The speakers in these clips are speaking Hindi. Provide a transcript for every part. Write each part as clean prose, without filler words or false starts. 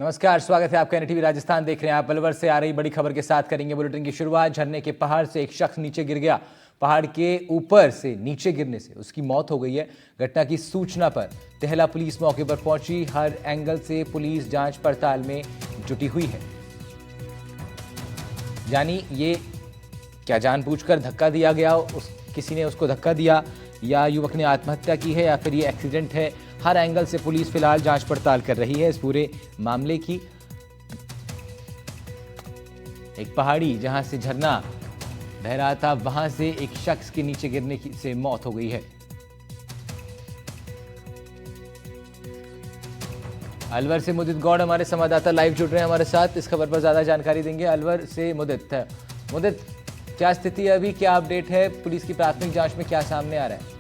नमस्कार, स्वागत है आपका एनटीवी राजस्थान देख रहे हैं आप। अलवर से आ रही बड़ी खबर के साथ करेंगे बुलेटिन की शुरुआत। झरने के पहाड़ से एक शख्स नीचे गिर गया। पहाड़ के ऊपर से नीचे गिरने से उसकी मौत हो गई है। घटना की सूचना पर तेहला पुलिस मौके पर पहुंची। हर एंगल से पुलिस जांच पड़ताल में जुटी हुई है। यानी ये क्या जानबूझकर धक्का दिया गया, किसी ने उसको धक्का दिया या युवक ने आत्महत्या की है या फिर ये एक्सीडेंट है। हर एंगल से पुलिस फिलहाल जांच पड़ताल कर रही है इस पूरे मामले की। एक पहाड़ी जहां से झरना बह रहा था, वहां से एक शख्स के नीचे गिरने से मौत हो गई है। अलवर से मुदित गौड़ हमारे संवाददाता लाइव जुड़ रहे हैं हमारे साथ। इस खबर पर ज्यादा जानकारी देंगे अलवर से मुदित। मुदित, क्या स्थिति है अभी, क्या अपडेट है? पुलिस की प्राथमिक जांच में क्या सामने आ रहा है?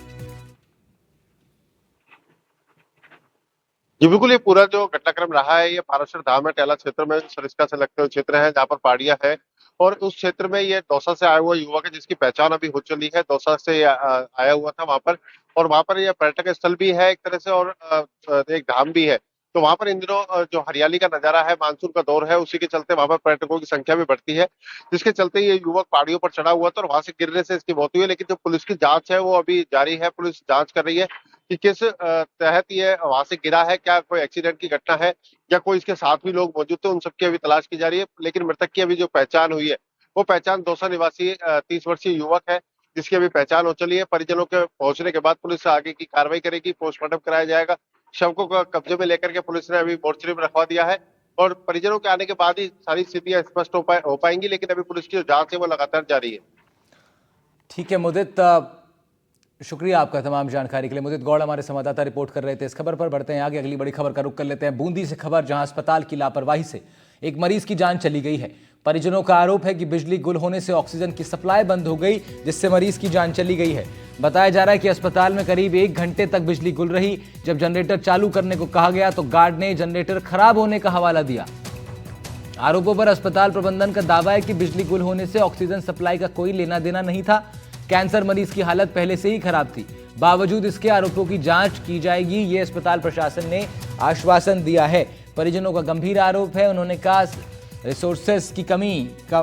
जी बिल्कुल, ये पूरा जो घटनाक्रम रहा है ये पाराशर धाम है, टेला क्षेत्र में सरिस्का से लगते हुए क्षेत्र है जहाँ पर पहाड़ियां है। और उस क्षेत्र में ये दौसा से आया हुआ युवक है जिसकी पहचान अभी हो चली है। दौसा से आया हुआ था वहां पर, और वहां पर ये पर्यटक स्थल भी है एक तरह से, और एक धाम भी है। तो वहां पर इन दिनों जो हरियाली का नजारा है, मानसून का दौर है, उसी के चलते वहां पर पर्यटकों की संख्या भी बढ़ती है, जिसके चलते ये युवक पहाड़ियों पर चढ़ा हुआ था और वहां से गिरने से इसकी मौत हुई है। लेकिन जो पुलिस की जांच है वो अभी जारी है। पुलिस जांच कर रही है कि किस तहत ये वहां से गिरा है, क्या कोई एक्सीडेंट की घटना है या कोई इसके साथ भी लोग मौजूद थे, उन सबकी अभी तलाश की जा रही है। लेकिन मृतक की अभी जो पहचान हुई है वो पहचान दौसा निवासी 30 वर्षीय युवक है, जिसकी अभी पहचान हो चली है। परिजनों के पहुंचने के बाद पुलिस आगे की कार्रवाई करेगी, पोस्टमार्टम कराया जाएगा। शव को कब्जे में लेकर के पुलिस ने अभी मोर्चरी में रखवा दिया है, और परिजनों के आने के बाद ही सारी स्थितियां स्पष्ट हो पाएंगी। लेकिन अभी पुलिस की जो जांच है वो लगातार जारी है। ठीक है मुदित, शुक्रिया आपका तमाम जानकारी के लिए। मुदित गौड़ हमारे संवाददाता रिपोर्ट कर रहे थे। इस खबर पर बढ़ते हैं आगे, अगली बड़ी खबर का रुख कर लेते हैं। बूंदी से खबर, जहां अस्पताल की लापरवाही से एक मरीज की जान चली गई है। परिजनों का आरोप है कि बिजली गुल होने से ऑक्सीजन की सप्लाई बंद हो गई, जिससे मरीज की जान चली गई है। बताया जा रहा है कि अस्पताल में करीब 1 घंटे तक बिजली गुल रही। जब जनरेटर चालू करने को कहा गया तो गार्ड ने जनरेटर खराब होने का हवाला दिया। आरोपों पर अस्पताल प्रबंधन का दावा है कि बिजली गुल होने से ऑक्सीजन सप्लाई का कोई लेना देना नहीं था। कैंसर मरीज की हालत पहले से ही खराब थी। बावजूद इसके आरोपों की जांच की जाएगी, ये अस्पताल प्रशासन ने आश्वासन दिया है। परिजनों का गंभीर आरोप है, उन्होंने कहा रिसोर्सेस की कमी का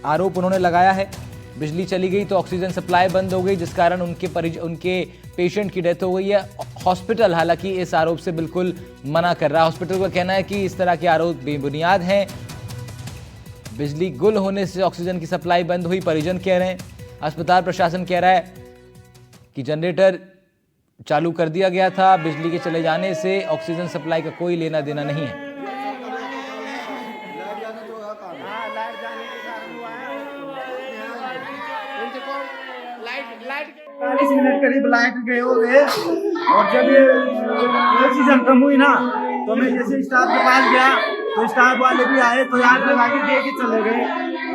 आरोप उन्होंने लगाया है। बिजली चली गई तो ऑक्सीजन सप्लाई बंद हो गई, जिस कारण उनके पेशेंट की डेथ हो गई है। हॉस्पिटल हालांकि इस आरोप से बिल्कुल मना कर रहा है। हॉस्पिटल का कहना है कि इस तरह के आरोप बेबुनियाद हैं। बिजली गुल होने से ऑक्सीजन की सप्लाई बंद हुई, परिजन कह रहे हैं। अस्पताल प्रशासन कह रहा है कि जनरेटर चालू कर दिया गया था, बिजली के चले जाने से ऑक्सीजन सप्लाई का कोई लेना देना नहीं है। 40 मिनट करीब लाइट गए हो गए, और जब ये ऑक्सीजन कम हुई ना तो मैं जैसे स्टाफ के पास गया तो स्टाफ वाले भी आए तो आग लगा के दे के चले गए।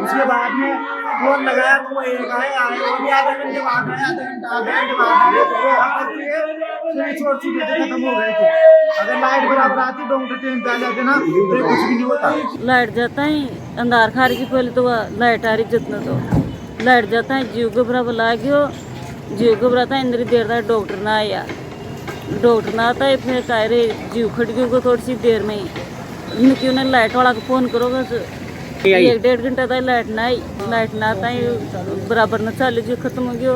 उसके बाद में फोन लगाया तो वो एक आए वो भी आधे घंटे बाद आए, आधे घंटे बाद छोड़ चुके थे, खत्म हो गए थे। अगर लाइट बराबर आती डॉक्टर टाइम पे आ जाते ना तो कुछ भी नहीं होता। लाइट जाता है अंधार खार की पहले तो लाइट आ रही जितना तो लाइट जाता है जीव घबरा बुला गयो, जीव घबराता है इंद्री देर तक डॉक्टर ना आया, डॉक्टर ना आता है फिर कह रहे जीव खट गयो को थोड़ी सी देर में ही क्यों ना लाइट वाला को फोन करोगे तो 1-1.5 घंटा तक लाइट ना आई, लाइट ना आता है बराबर न चाले जो खत्म हो गया।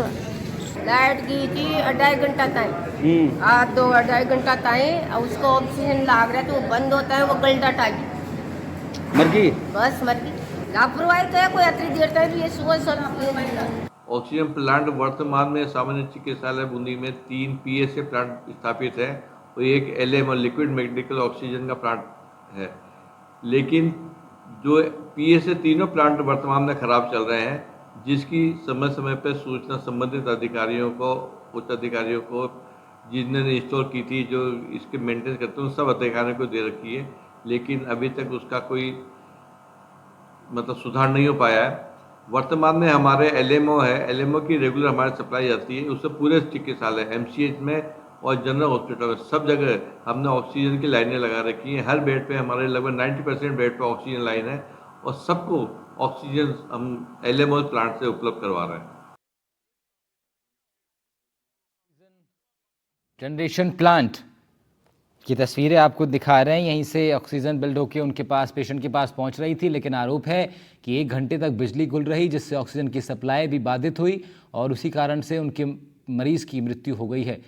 लाइट गई थी 2.5 घंटा तक, आज 2-2.5 घंटा तक उसको ऑक्सीजन लाग रहा है तो वो बंद होता है, वो गलटा टागी मर गई, बस मर गई। लापरवाही तो है, कोई इतनी देर तक भी ये सुबह सब। ऑक्सीजन प्लांट वर्तमान में सामान्य चिकित्सालय बूंदी में 3 पीएसए प्लांट स्थापित है और एक एलएम और लिक्विड मेडिकल ऑक्सीजन का प्लांट है। लेकिन जो पीएसए तीनों प्लांट वर्तमान में खराब चल रहे हैं, जिसकी समय समय पर सूचना संबंधित अधिकारियों को, उच्च अधिकारियों को जिन्होंने इंस्टॉल की थी, जो इसके मेंटेनेंस करते हैं, उन सब अधिकारियों को दे रखी है। लेकिन अभी तक उसका कोई सुधार नहीं हो पाया है। वर्तमान में हमारे एलएमओ है, एलएमओ की रेगुलर हमारी सप्लाई आती है, उससे पूरे चिकित्सालय एमसीएच में और जनरल हॉस्पिटल में सब जगह हमने ऑक्सीजन की लाइनें लगा रखी हैं। हर बेड पे हमारे लगभग 90% बेड पे ऑक्सीजन लाइन है और सबको ऑक्सीजन हम एलएमओ प्लांट से उपलब्ध करवा रहे हैं। जनरेशन प्लांट ये तस्वीरें आपको दिखा रहे हैं, यहीं से ऑक्सीजन बिल्ड होकर उनके पास, पेशेंट के पास पहुंच रही थी, लेकिन आरोप है कि 1 घंटे तक बिजली गुल रही, जिससे ऑक्सीजन की सप्लाई भी बाधित हुई और उसी कारण से उनके मरीज की मृत्यु हो गई है।